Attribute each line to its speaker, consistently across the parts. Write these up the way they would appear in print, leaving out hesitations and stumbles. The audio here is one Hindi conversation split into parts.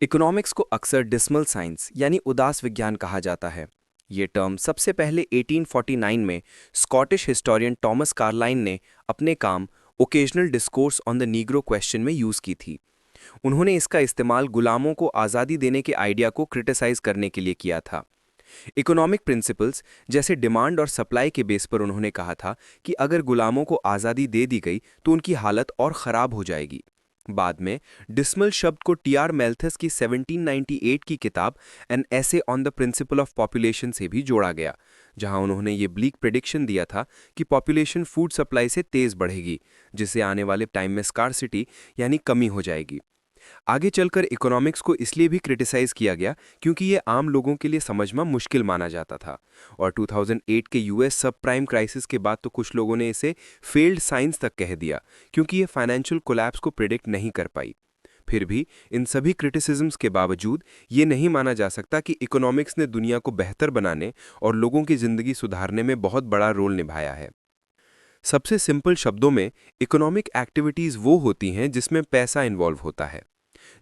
Speaker 1: इकोनॉमिक्स को अक्सर डिसमल साइंस यानी उदास विज्ञान कहा जाता है। ये टर्म सबसे पहले 1849 में स्कॉटिश हिस्टोरियन टॉमस कार्लाइन ने अपने काम occasional discourse on the Negro question में यूज़ की थी। उन्होंने इसका इस्तेमाल गुलामों को आज़ादी देने के आइडिया को क्रिटिसाइज करने के लिए किया था। इकोनॉमिक प्रिंसिपल्स जैसे डिमांड और सप्लाई के बेस पर उन्होंने कहा था कि अगर गुलामों को आज़ादी दे दी गई तो उनकी हालत और ख़राब हो जाएगी। बाद में डिसमल शब्द को टी.आर. मेल्थस की 1798 की किताब an essay on the principle of population से भी जोड़ा गया, जहां उन्होंने ये ब्लीक प्रेडिक्शन दिया था कि पॉपुलेशन फूड सप्लाई से तेज बढ़ेगी, जिससे आने वाले टाइम में स्कार्सिटी यानी कमी हो जाएगी। आगे चलकर इकोनॉमिक्स को इसलिए भी क्रिटिसाइज किया गया क्योंकि ये आम लोगों के लिए समझना मुश्किल माना जाता था, और 2008 के यूएस सब प्राइम क्राइसिस के बाद तो कुछ लोगों ने इसे फेल्ड साइंस तक कह दिया क्योंकि ये फाइनेंशियल कोलैप्स को प्रिडिक्ट नहीं कर पाई। फिर भी इन सभी क्रिटिसिज्म्स के बावजूद ये नहीं माना जा सकता कि इकोनॉमिक्स ने दुनिया को बेहतर बनाने और लोगों की जिंदगी सुधारने में बहुत बड़ा रोल निभाया है। सबसे सिंपल शब्दों में इकोनॉमिक एक्टिविटीज़ वो होती हैं जिसमें पैसा इन्वॉल्व होता है।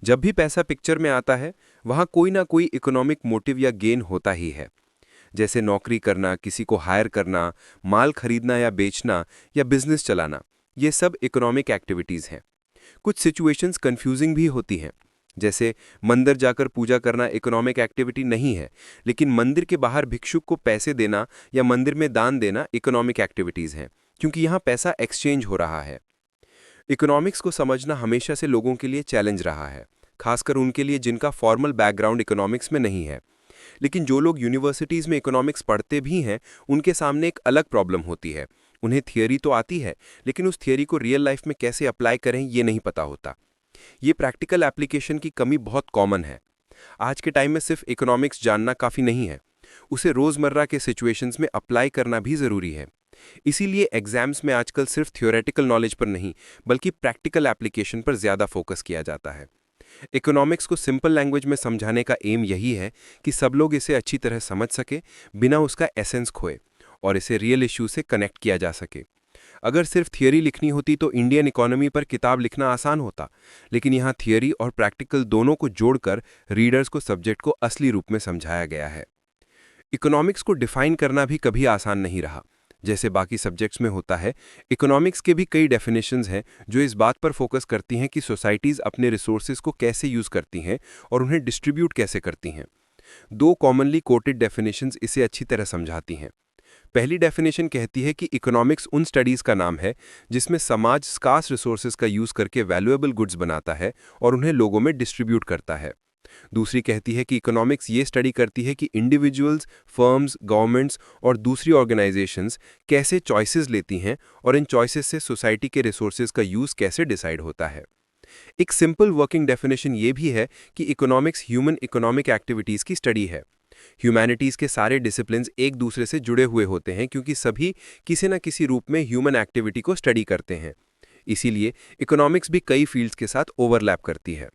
Speaker 1: जब भी पैसा पिक्चर में आता है, वहाँ कोई ना कोई इकोनॉमिक मोटिव या गेन होता ही है। जैसे नौकरी करना, किसी को हायर करना, माल खरीदना या बेचना, या बिजनेस चलाना, ये सब इकोनॉमिक एक्टिविटीज़ हैं। कुछ सिचुएशंस कंफ्यूजिंग भी होती हैं, जैसे मंदिर जाकर पूजा करना इकोनॉमिक एक्टिविटी नहीं है, लेकिन मंदिर के बाहर भिक्षुक को पैसे देना या मंदिर में दान देना इकोनॉमिक एक्टिविटीज़ हैं, क्योंकि यहाँ पैसा एक्सचेंज हो रहा है। इकोनॉमिक्स को समझना हमेशा से लोगों के लिए चैलेंज रहा है, खासकर उनके लिए जिनका फॉर्मल बैकग्राउंड इकोनॉमिक्स में नहीं है। लेकिन जो लोग यूनिवर्सिटीज़ में इकोनॉमिक्स पढ़ते भी हैं, उनके सामने एक अलग प्रॉब्लम होती है। उन्हें थियरी तो आती है, लेकिन उस थियरी को रियल लाइफ में कैसे अप्लाई करें ये नहीं पता होता। ये प्रैक्टिकल एप्लीकेशन की कमी बहुत कॉमन है। आज के टाइम में सिर्फ इकोनॉमिक्स जानना काफ़ी नहीं है, उसे रोज़मर्रा के सिचुएशंस में अप्लाई करना भी ज़रूरी है। इसीलिए एग्जाम्स में आजकल सिर्फ थ्योरेटिकल नॉलेज पर नहीं, बल्कि प्रैक्टिकल एप्लीकेशन पर ज़्यादा फोकस किया जाता है। इकोनॉमिक्स को सिंपल लैंग्वेज में समझाने का एम यही है कि सब लोग इसे अच्छी तरह समझ सके, बिना उसका एसेंस खोए, और इसे रियल इश्यू से कनेक्ट किया जा सके। अगर सिर्फ थियरी लिखनी होती तो इंडियन इकोनॉमी पर किताब लिखना आसान होता, लेकिन यहाँ थियरी और प्रैक्टिकल दोनों को जोड़कर रीडर्स को सब्जेक्ट को असली रूप में समझाया गया है। इकोनॉमिक्स को डिफाइन करना भी कभी आसान नहीं रहा। जैसे बाकी सब्जेक्ट्स में होता है, इकोनॉमिक्स के भी कई डेफिनेशंस हैं जो इस बात पर फोकस करती हैं कि सोसाइटीज़ अपने रिसोर्सेज को कैसे यूज़ करती हैं और उन्हें डिस्ट्रीब्यूट कैसे करती हैं। दो कॉमनली कोटेड डेफिनेशंस इसे अच्छी तरह समझाती हैं। पहली डेफिनेशन कहती है कि इकोनॉमिक्स उन स्टडीज़ का नाम है जिसमें समाज स्कार्स रिसोर्सेज का यूज़ करके वैल्यूएबल गुड्स बनाता है और उन्हें लोगों में डिस्ट्रीब्यूट करता है। दूसरी कहती है कि इकोनॉमिक्स ये स्टडी करती है कि इंडिविजुअल्स, फर्म्स, गवर्नमेंट्स और दूसरी ऑर्गेनाइजेशंस कैसे चॉइसेस लेती हैं और इन चॉइसेस से सोसाइटी के रिसोर्सेज का यूज़ कैसे डिसाइड होता है। एक सिंपल वर्किंग डेफिनेशन ये भी है कि इकोनॉमिक्स ह्यूमन इकोनॉमिक एक्टिविटीज़ की स्टडी है। ह्यूमैनिटीज़ के सारे डिसिप्लिन्स एक दूसरे से जुड़े हुए होते हैं क्योंकि सभी किसी न किसी रूप में ह्यूमन एक्टिविटी को स्टडी करते हैं। इसीलिए इकोनॉमिक्स भी कई फील्ड्स के साथ ओवरलैप करती है।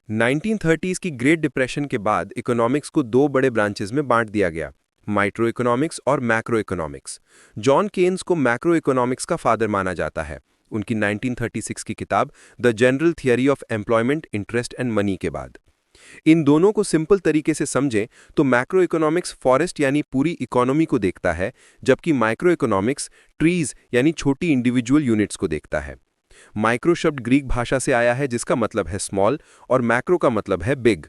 Speaker 1: 1930s की ग्रेट डिप्रेशन के बाद इकोनॉमिक्स को दो बड़े ब्रांचेस में बांट दिया गया, माइक्रो इकोनॉमिक्स और मैक्रो इकोनॉमिक्स। जॉन केन्स को मैक्रो इकोनॉमिक्स का फादर माना जाता है, उनकी 1936 की किताब the general theory of employment, interest and money के बाद। इन दोनों को सिंपल तरीके से समझें तो मैक्रो इकोनॉमिक्स फॉरेस्ट यानी पूरी इकोनॉमी को देखता है, जबकि माइक्रो इकोनॉमिक्स ट्रीज यानी छोटी इंडिविजुअल यूनिट्स को देखता है। माइक्रो शब्द ग्रीक भाषा से आया है जिसका मतलब है स्मॉल, और मैक्रो का मतलब है big.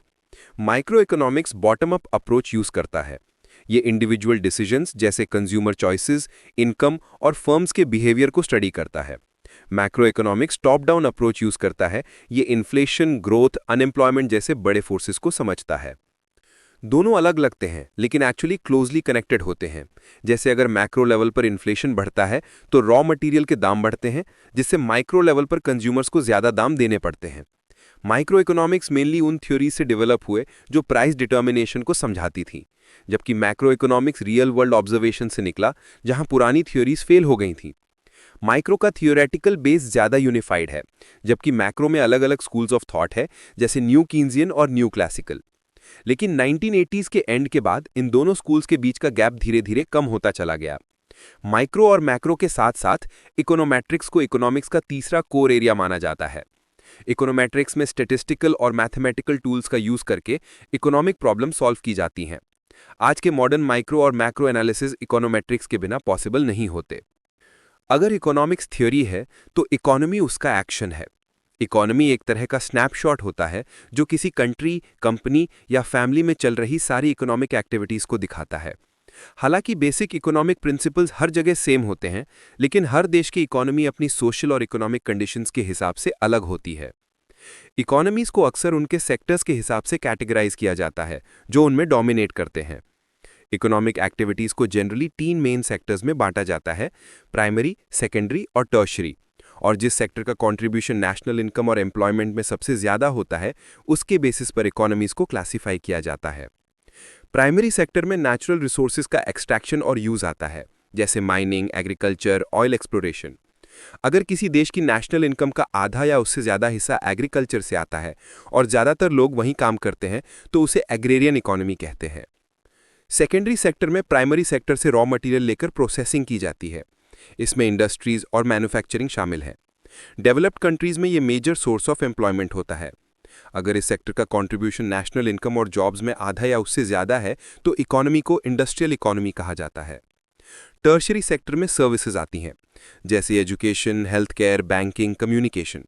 Speaker 1: Micro economics bottom up approach use करता है। ये इंडिविजुअल डिसीजंस जैसे कंज्यूमर चॉइसेस, इनकम और फर्म्स के बिहेवियर को स्टडी करता है। Macro economics top down approach use करता है। ये इन्फ्लेशन, ग्रोथ, अनएम्प्लॉयमेंट जैसे बड़े फोर्सेस को समझता है। दोनों अलग लगते हैं लेकिन एक्चुअली क्लोजली कनेक्टेड होते हैं। जैसे अगर मैक्रो लेवल पर इन्फ्लेशन बढ़ता है तो रॉ मटेरियल के दाम बढ़ते हैं, जिससे माइक्रो लेवल पर कंज्यूमर्स को ज़्यादा दाम देने पड़ते हैं। माइक्रो इकोनॉमिक्स मेनली उन थ्योरीज से डेवलप हुए जो प्राइस डिटर्मिनेशन को समझाती थी, जबकि macro economics real world observation से निकला जहां पुरानी थ्योरीज फेल हो गई थी। माइक्रो का थियोरेटिकल बेस ज़्यादा यूनिफाइड है, जबकि मैक्रो में अलग अलग स्कूल्स ऑफ थॉट है, जैसे न्यू कीन्सियन और न्यू क्लासिकल। लेकिन 1980s के एंड के बाद इन दोनों स्कूल्स के बीच का गैप धीरे धीरे कम होता चला गया। माइक्रो और मैक्रो के साथ साथ इकोनोमेट्रिक्स को इकोनॉमिक्स का तीसरा कोर एरिया माना जाता है। इकोनोमेट्रिक्स में स्टैटिस्टिकल और मैथमेटिकल टूल्स का यूज करके इकोनॉमिक प्रॉब्लम सॉल्व की जाती हैं। आज के मॉडर्न माइक्रो और मैक्रो एनालिसिस इकोनोमेट्रिक्स के बिना पॉसिबल नहीं होते। अगर इकोनॉमिक्स थ्योरी है तो इकोनॉमी उसका एक्शन है। इकोनॉमी एक तरह का स्नैपशॉट होता है जो किसी कंट्री, कंपनी या फैमिली में चल रही सारी इकोनॉमिक एक्टिविटीज को दिखाता है। हालांकि बेसिक इकोनॉमिक प्रिंसिपल्स हर जगह सेम होते हैं, लेकिन हर देश की इकोनॉमी अपनी सोशल और इकोनॉमिक कंडीशंस के हिसाब से अलग होती है। इकोनॉमीज को अक्सर उनके सेक्टर्स के हिसाब से कैटेगराइज किया जाता है जो उनमें डोमिनेट करते हैं। इकोनॉमिक एक्टिविटीज को जनरली 3 मेन सेक्टर्स में बांटा जाता है: प्राइमरी, सेकेंडरी और टर्शरी। और जिस सेक्टर का कंट्रीब्यूशन नेशनल इनकम और एम्प्लॉयमेंट में सबसे ज्यादा होता है, उसके बेसिस पर इकोनॉमीज को क्लासिफाई किया जाता है। प्राइमरी सेक्टर में नेचुरल रिसोर्सेज का एक्सट्रैक्शन और यूज आता है, जैसे माइनिंग, एग्रीकल्चर, ऑयल एक्सप्लोरेशन। अगर किसी देश की नेशनल इनकम का आधा या उससे ज्यादा हिस्सा एग्रीकल्चर से आता है और ज्यादातर लोग वहीं काम करते हैं, तो उसे एग्रेरियन इकोनॉमी कहते हैं। सेकेंडरी सेक्टर में प्राइमरी सेक्टर से रॉ मटेरियल लेकर प्रोसेसिंग की जाती है। इसमें इंडस्ट्रीज और मैन्युफैक्चरिंग शामिल है। डेवलप्ड कंट्रीज में ये मेजर सोर्स ऑफ एम्प्लॉयमेंट होता है। अगर इस सेक्टर का कंट्रीब्यूशन नेशनल इनकम और जॉब्स में आधा या उससे ज्यादा है, तो इकोनॉमी को इंडस्ट्रियल इकोनॉमी कहा जाता है। टर्शरी सेक्टर में सर्विसेज आती हैं, जैसे education, health care, banking, communication.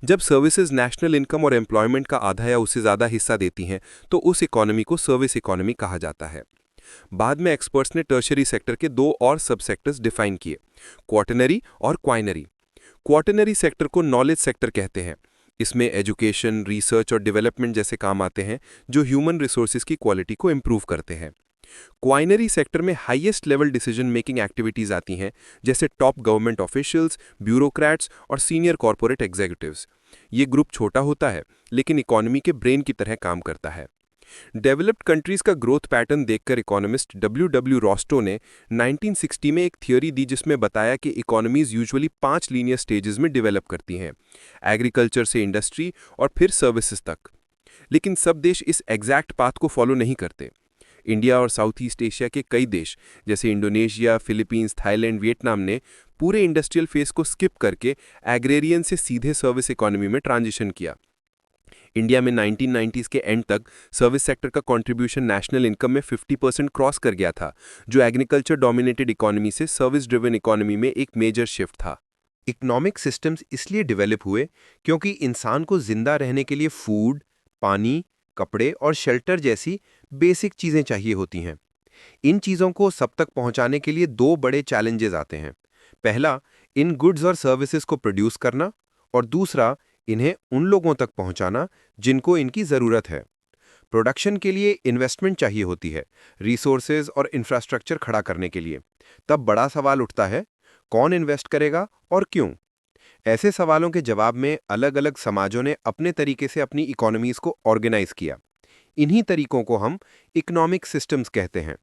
Speaker 1: जब सर्विसेज नेशनल इनकम और एम्प्लॉयमेंट का आधा या उससे ज्यादा हिस्सा देती हैं, तो उस इकोनॉमी को सर्विस इकोनॉमी कहा जाता है। बाद में एक्सपर्ट्स ने टर्शरी सेक्टर के 2 और सब सेक्टर्स डिफाइन किए: क्वाटरनरी और क्वाइनरी। क्वाटरनरी सेक्टर को नॉलेज सेक्टर कहते हैं। इसमें एजुकेशन, रिसर्च और डेवलपमेंट जैसे काम आते हैं जो ह्यूमन रिसोर्सेज की क्वालिटी को इंप्रूव करते हैं। क्वाइनरी सेक्टर में highest level decision making activities आती हैं, जैसे टॉप गवर्नमेंट ऑफिशियल्स, ब्यूरोक्रेट्स और सीनियर कॉर्पोरेट एग्जीक्यूटिव्स। ये ग्रुप छोटा होता है, लेकिन इकोनॉमी के ब्रेन की तरह काम करता है। डेवलप्ड कंट्रीज का ग्रोथ पैटर्न देखकर इकोनॉमिस्ट डब्ल्यू रॉस्टो ने 1960 में एक थियोरी दी, जिसमें बताया कि इकोनॉमीज यूजुअली 5 लीनियर स्टेजेस में डेवलप करती हैं: एग्रीकल्चर से इंडस्ट्री और फिर सर्विसेज तक। लेकिन सब देश इस एग्जैक्ट पाथ को फॉलो नहीं करते। इंडिया और साउथ ईस्ट एशिया के कई देश, जैसे इंडोनेशिया, फिलीपींस, थाईलैंड, वियतनाम ने पूरे इंडस्ट्रियल फेज को स्किप करके एग्रेरियन से सीधे सर्विस इकोनॉमी में ट्रांजिशन किया। इंडिया में 1990s के एंड तक सर्विस सेक्टर का कंट्रीब्यूशन नेशनल इनकम में 50% क्रॉस कर गया था, जो एग्रीकल्चर डोमिनेटेड इकोनॉमी से सर्विस ड्रिवन इकोनॉमी में एक मेजर शिफ्ट था। इकोनॉमिक सिस्टम्स इसलिए डेवलप हुए क्योंकि इंसान को जिंदा रहने के लिए फूड, पानी, कपड़े और शेल्टर जैसी बेसिक चीजें चाहिए होती हैं। इन चीजों को सब तक पहुंचाने के लिए 2 बड़े चैलेंजेस आते हैं। पहला, इन गुड्स और सर्विसेज को प्रोड्यूस करना, और दूसरा, इन्हें उन लोगों तक पहुंचाना जिनको इनकी जरूरत है। प्रोडक्शन के लिए इन्वेस्टमेंट चाहिए होती है, रिसोर्सेज और इंफ्रास्ट्रक्चर खड़ा करने के लिए। तब बड़ा सवाल उठता है, कौन इन्वेस्ट करेगा और क्यों? ऐसे सवालों के जवाब में अलग अलग समाजों ने अपने तरीके से अपनी इकोनॉमीज को ऑर्गेनाइज किया। इन्हीं तरीकों को हम इकोनॉमिक सिस्टम्स कहते हैं।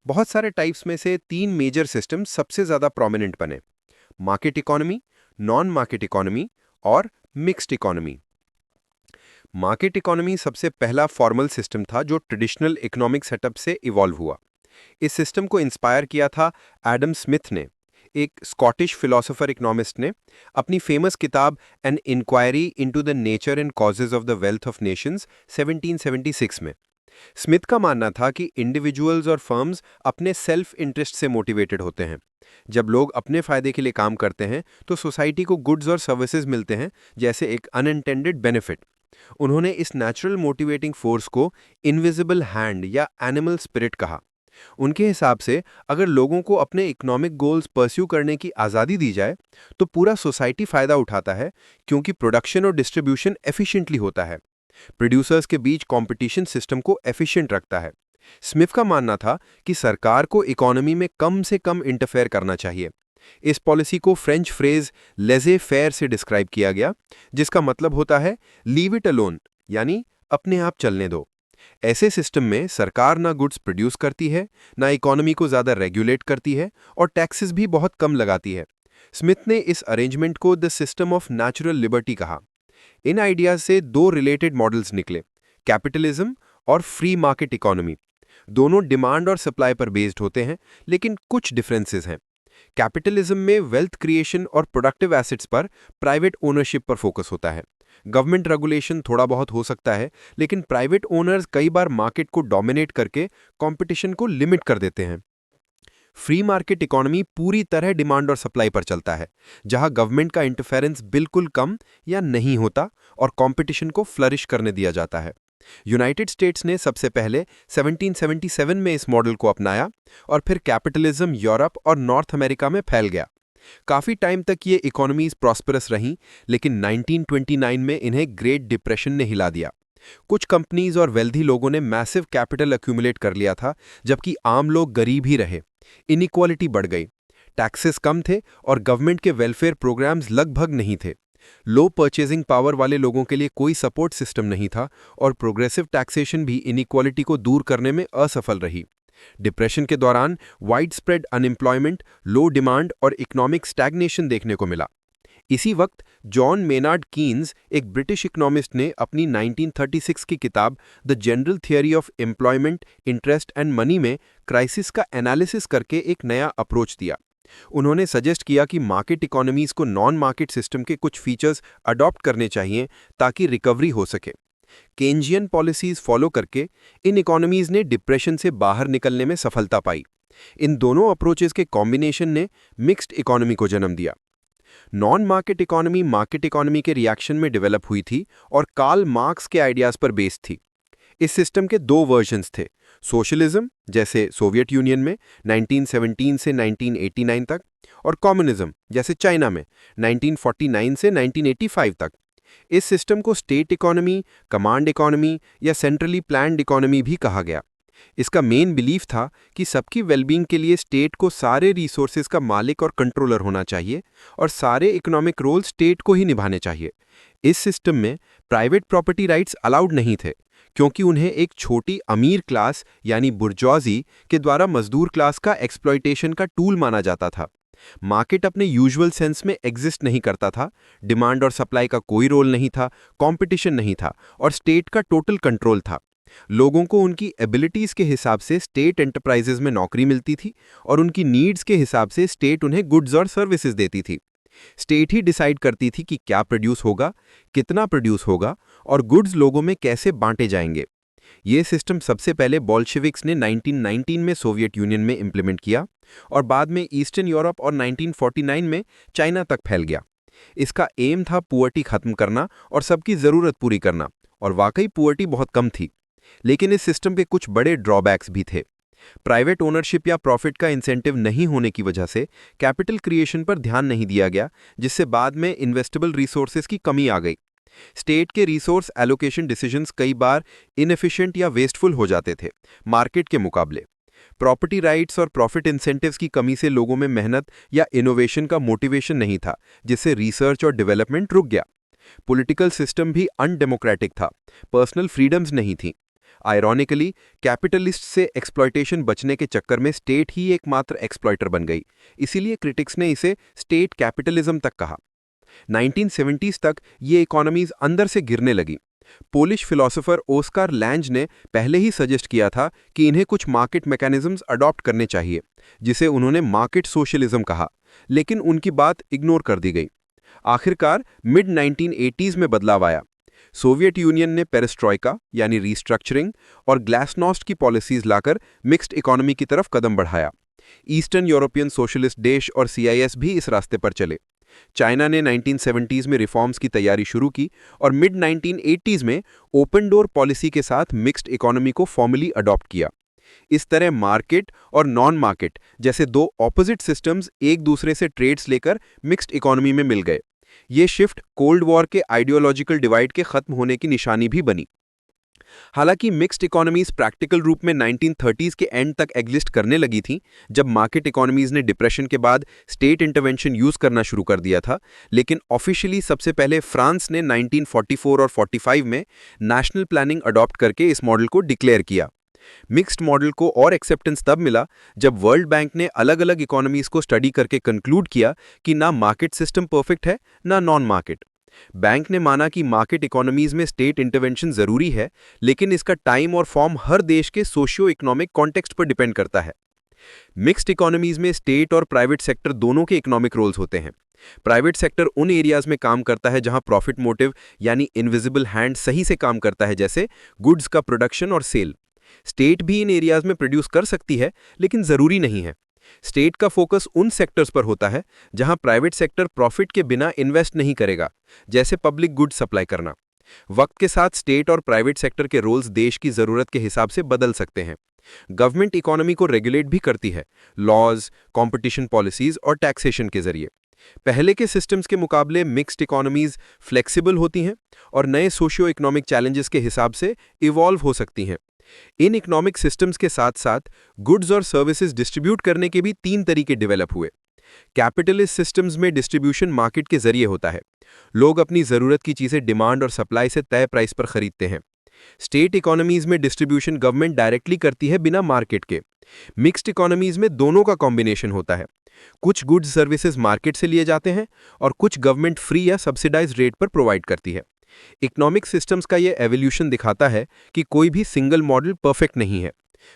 Speaker 1: बहुत सारे टाइप्स में से 3 मेजर सिस्टम सबसे ज्यादा प्रोमिनेंट बने: market economy, non market economy और मिक्स्ड इकोनॉमी। मार्केट इकोनॉमी सबसे पहला फॉर्मल सिस्टम था जो ट्रेडिशनल इकोनॉमिक सेटअप से इवॉल्व हुआ। इस सिस्टम को इंस्पायर किया था एडम स्मिथ ने, एक स्कॉटिश फिलोसोफर इकोनॉमिस्ट ने, अपनी फेमस किताब an inquiry into the nature and causes of the wealth of nations 1776 में। स्मिथ का मानना था कि इंडिविजुअल्स और फर्म्स अपने सेल्फ इंटरेस्ट से मोटिवेटेड होते हैं। जब लोग अपने फायदे के लिए काम करते हैं तो सोसाइटी को गुड्स और सर्विसेज मिलते हैं, जैसे एक अनइंटेंडेड बेनिफिट। उन्होंने इस नेचुरल मोटिवेटिंग फोर्स को इनविजिबल हैंड या एनिमल स्पिरिट कहा। उनके हिसाब से अगर लोगों को अपने इकोनॉमिक गोल्स परस्यू करने की आज़ादी दी जाए तो पूरा सोसाइटी फायदा उठाता है, क्योंकि प्रोडक्शन और डिस्ट्रीब्यूशन एफिशिएंटली होता है। प्रोड्यूसर्स के बीच कंपटीशन सिस्टम को एफिशिएंट रखता है। स्मिथ का मानना था कि सरकार को इकोनॉमी में कम से कम इंटरफेयर करना चाहिए। इस पॉलिसी को फ्रेंच फ्रेज लेजे फेयर से डिस्क्राइब किया गया, जिसका मतलब होता है लीव इट अलोन, यानी अपने आप चलने दो। ऐसे सिस्टम में सरकार ना गुड्स प्रोड्यूस करती है, ना इकोनॉमी को ज्यादा रेगुलेट करती है, और टैक्सेस भी बहुत कम लगाती है। स्मिथ ने इस अरेंजमेंट को the system of natural liberty कहा। इन आइडियाज से 2 रिलेटेड मॉडल्स निकले: कैपिटलिज्म और फ्री मार्केट इकोनॉमी। दोनों डिमांड और सप्लाई पर बेस्ड होते हैं, लेकिन कुछ डिफरेंसेस हैं। कैपिटलिज्म में वेल्थ क्रिएशन और प्रोडक्टिव एसेट्स पर प्राइवेट ओनरशिप पर फोकस होता है,
Speaker 2: गवर्नमेंट रेगुलेशन थोड़ा बहुत हो सकता है, लेकिन प्राइवेट ओनर्स कई बार मार्केट को डोमिनेट करके कंपटीशन को लिमिट कर देते हैं। फ्री मार्केट इकोनॉमी पूरी तरह डिमांड और सप्लाई पर चलता है, जहां गवर्नमेंट का इंटरफेरेंस बिल्कुल कम या नहीं होता और कंपटीशन को फ्लरिश करने दिया जाता है। यूनाइटेड स्टेट्स ने सबसे पहले 1777 में इस मॉडल को अपनाया और फिर कैपिटलिज्म यूरोप और नॉर्थ अमेरिका में फैल गया। काफी टाइम तक ये इकोनॉमीज प्रॉस्परस रहीं, लेकिन 1929 में इन्हें ग्रेट डिप्रेशन ने हिला दिया। कुछ कंपनीज और वेल्दी लोगों ने मैसिव कैपिटल अक्यूमुलेट कर लिया था, जबकि आम लोग गरीब ही रहे। इनइक्वालिटी बढ़ गई, टैक्सेस कम थे और गवर्नमेंट के वेलफेयर प्रोग्राम्स लगभग नहीं थे। लो परचेजिंग पावर वाले लोगों के लिए कोई सपोर्ट सिस्टम नहीं था और प्रोग्रेसिव टैक्सेशन भी इनइक्वालिटी को दूर करने में असफल रही। डिप्रेशन के दौरान वाइड स्प्रेड अनएम्प्लॉयमेंट, लो डिमांड और इकोनॉमिक स्टैग्नेशन देखने को मिला। इसी वक्त जॉन मेनार्ड कीन्स, एक ब्रिटिश इकोनॉमिस्ट, ने अपनी 1936 की किताब the general theory of employment, interest and money में क्राइसिस का एनालिसिस करके एक नया अप्रोच दिया। उन्होंने सजेस्ट किया कि मार्केट इकोनॉमीज को नॉन मार्केट सिस्टम के कुछ फीचर्स अडॉप्ट करने चाहिए ताकि रिकवरी हो सके। केंजियन पॉलिसीज फॉलो करके इन इकोनॉमीज ने डिप्रेशन से बाहर निकलने में सफलता पाई। इन दोनों अप्रोचेस के कॉम्बिनेशन ने मिक्स्ड इकोनॉमी को जन्म दिया। नॉन मार्केट इकोनॉमी के रिएक्शन में डेवलप हुई थी और कार्ल मार्क्स के आइडियाज पर बेस्ड थी। इस सिस्टम के दो वर्जन्स थे, सोशलिज्म जैसे सोवियत यूनियन में 1917 से 1989 तक, और कम्युनिज्म जैसे चाइना में 1949 से 1985 तक। इस सिस्टम को स्टेट इकोनॉमी, कमांड इकोनॉमी या सेंट्रली प्लान्ड इकोनॉमी भी कहा गया। इसका मेन बिलीफ था कि सबकी वेलबींग के लिए स्टेट को सारे रिसोर्सेज का मालिक और कंट्रोलर होना चाहिए और सारे इकोनॉमिक रोल स्टेट को ही निभाने चाहिए। इस सिस्टम में प्राइवेट प्रॉपर्टी राइट्स अलाउड नहीं थे, क्योंकि उन्हें एक छोटी अमीर क्लास यानी बुर्जॉजी के द्वारा मजदूर क्लास का एक्सप्लॉयटेशन का टूल माना जाता था। मार्केट अपने यूजुअल सेंस में एग्जिस्ट नहीं करता था, डिमांड और सप्लाई का कोई रोल नहीं था, कंपटीशन नहीं था और स्टेट का टोटल कंट्रोल था। लोगों को उनकी एबिलिटीज के हिसाब से स्टेट एंटरप्राइजेज में नौकरी मिलती थी और उनकी नीड्स के हिसाब से स्टेट उन्हें गुड्स और सर्विसेज देती थी। स्टेट ही डिसाइड करती थी कि क्या प्रोड्यूस होगा, कितना प्रोड्यूस होगा और गुड्स लोगों में कैसे बांटे जाएंगे। ये सिस्टम सबसे पहले बोल्शेविक्स ने 1919 में सोवियत यूनियन में इंप्लीमेंट किया और बाद में ईस्टर्न यूरोप और 1949 में चाइना तक फैल गया। इसका एम था पुअर्टी खत्म करना और सबकी जरूरत पूरी करना, और वाकई पुअर्टी बहुत कम थी। लेकिन इस सिस्टम के कुछ बड़े ड्रॉबैक्स भी थे। प्राइवेट ओनरशिप या प्रॉफिट का इंसेंटिव नहीं होने की वजह से कैपिटल क्रिएशन पर ध्यान नहीं दिया गया, जिससे बाद में इन्वेस्टेबल रिसोर्सेज की कमी आ गई। स्टेट के रिसोर्स एलोकेशन डिसीजंस कई बार इनएफिशिएंट या वेस्टफुल हो जाते थे मार्केट के मुकाबले। प्रॉपर्टी राइट्स और प्रॉफिट इंसेंटिव्स की कमी से लोगों में मेहनत या इनोवेशन का मोटिवेशन नहीं था, जिससे रिसर्च और डेवलपमेंट रुक गया। पॉलिटिकल सिस्टम भी अनडेमोक्रेटिक था, पर्सनल फ्रीडम्स नहीं थी। आयरॉनिकली, कैपिटलिस्ट से एक्सप्लॉयटेशन बचने के चक्कर में स्टेट ही एकमात्र एक्सप्लॉयटर बन गई। इसीलिए क्रिटिक्स ने इसे स्टेट कैपिटलिज्म तक कहा। 1970s तक ये इकोनॉमीज अंदर से गिरने लगी। पोलिश फिलोसोफर ओस्कार लैंज ने पहले ही सजेस्ट किया था कि इन्हें कुछ मार्केट मैकेनिज्म्स अडॉप्ट करने चाहिए, जिसे उन्होंने मार्केट सोशलिज्म कहा, लेकिन उनकी बात इग्नोर कर दी गई। आखिरकार मिड 1980s में बदलाव आया। सोवियत यूनियन ने पेरेस्ट्रॉइका यानी रीस्ट्रक्चरिंग और ग्लासनॉस्ट की पॉलिसीज लाकर मिक्स्ड इकोनॉमी की तरफ कदम बढ़ाया। ईस्टर्न यूरोपियन सोशलिस्ट देश और सीआईएस भी इस रास्ते पर चले। चाइना ने 1970s में रिफॉर्म्स की तैयारी शुरू की और मिड 1980s में ओपन डोर पॉलिसी के साथ मिक्स्ड इकोनॉमी को फॉर्मली अडॉप्ट किया। इस तरह मार्केट और नॉन मार्केट जैसे दो ऑपोजिट सिस्टम्स एक दूसरे से ट्रेड्स लेकर मिक्स्ड इकोनॉमी में मिल गए। ये शिफ्ट कोल्ड वॉर के आइडियोलॉजिकल डिवाइड के खत्म होने की निशानी भी बनी। हालांकि मिक्स्ड इकोनॉमीज प्रैक्टिकल रूप में 1930s के एंड तक एग्जिस्ट करने लगी थीं, जब मार्केट इकोनॉमीज ने डिप्रेशन के बाद स्टेट इंटरवेंशन यूज करना शुरू कर दिया था। लेकिन ऑफिशियली सबसे पहले फ्रांस ने 1944 और 45 में नेशनल प्लानिंग अडॉप्ट करके इस मॉडल को डिक्लेयर किया। मिक्स्ड मॉडल को और एक्सेप्टेंस तब मिला जब वर्ल्ड बैंक ने अलग अलग इकोनॉमीज को स्टडी करके कंक्लूड किया कि ना मार्केट सिस्टम परफेक्ट है ना नॉन मार्केट। बैंक ने माना कि मार्केट इकोनॉमीज में स्टेट इंटरवेंशन जरूरी है, लेकिन इसका टाइम और फॉर्म हर देश के सोशियो इकोनॉमिक कॉन्टेक्स्ट पर डिपेंड करता है। मिक्स्ड इकोनॉमीज में स्टेट और प्राइवेट सेक्टर दोनों के इकोनॉमिक रोल्स होते हैं। प्राइवेट सेक्टर उन एरियाज में काम करता है जहां प्रॉफिट मोटिव यानी इनविजिबल हैंड सही से काम करता है, जैसे गुड्स का प्रोडक्शन और सेल। स्टेट भी इन एरियाज में प्रोड्यूस कर सकती है, लेकिन जरूरी नहीं है। स्टेट का फोकस उन सेक्टर्स पर होता है जहां प्राइवेट सेक्टर प्रॉफिट के बिना इन्वेस्ट नहीं करेगा, जैसे पब्लिक गुड्स सप्लाई करना। वक्त के साथ स्टेट और प्राइवेट सेक्टर के रोल्स देश की जरूरत के हिसाब से बदल सकते हैं। गवर्नमेंट इकोनॉमी को रेगुलेट भी करती है, लॉज, कंपटीशन पॉलिसीज और टैक्सेशन के जरिए। पहले के सिस्टम्स के मुकाबले मिक्स्ड इकोनॉमीज फ्लेक्सिबल होती हैं और नए सोशियो इकोनॉमिक चैलेंजेस के हिसाब से इवॉल्व हो सकती हैं। इन इकोनॉमिक सिस्टम्स के साथ साथ गुड्स और सर्विसेज डिस्ट्रीब्यूट करने के भी 3 तरीके डेवलप हुए। कैपिटलिस्ट सिस्टम्स में डिस्ट्रीब्यूशन मार्केट के जरिए होता है। लोग अपनी जरूरत की चीजें डिमांड और सप्लाई से तय प्राइस पर खरीदते हैं। स्टेट इकोनॉमीज में डिस्ट्रीब्यूशन गवर्नमेंट डायरेक्टली करती है बिना मार्केट के। मिक्स्ड इकोनॉमीज में दोनों का कॉम्बिनेशन होता है। कुछ गुड्स सर्विसेज मार्केट से लिए जाते हैं और कुछ गवर्नमेंट फ्री या सब्सिडाइज रेट पर प्रोवाइड करती है। इकोनॉमिक सिस्टम्स का यह एवोल्यूशन दिखाता है कि कोई भी सिंगल मॉडल परफेक्ट नहीं है।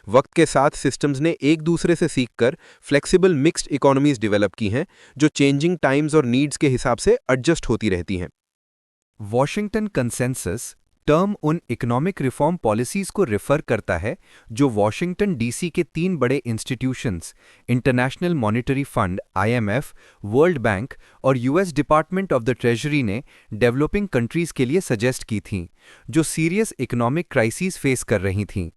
Speaker 2: वक्त के साथ सिस्टम्स ने एक दूसरे से सीखकर फ्लेक्सिबल मिक्स्ड इकोनॉमीज डेवलप की हैं, जो चेंजिंग टाइम्स और नीड्स के हिसाब से एडजस्ट होती रहती हैं।
Speaker 1: वॉशिंगटन कंसेंसस टर्म उन इकोनॉमिक रिफॉर्म पॉलिसीज को रेफर करता है जो वॉशिंगटन डीसी के 3 बड़े institutions International Monetary Fund (IMF), World Bank और US Department of the Treasury ने डेवलपिंग कंट्रीज के लिए सजेस्ट की थीं, जो सीरियस इकोनॉमिक क्राइसिस फेस कर रही थीं।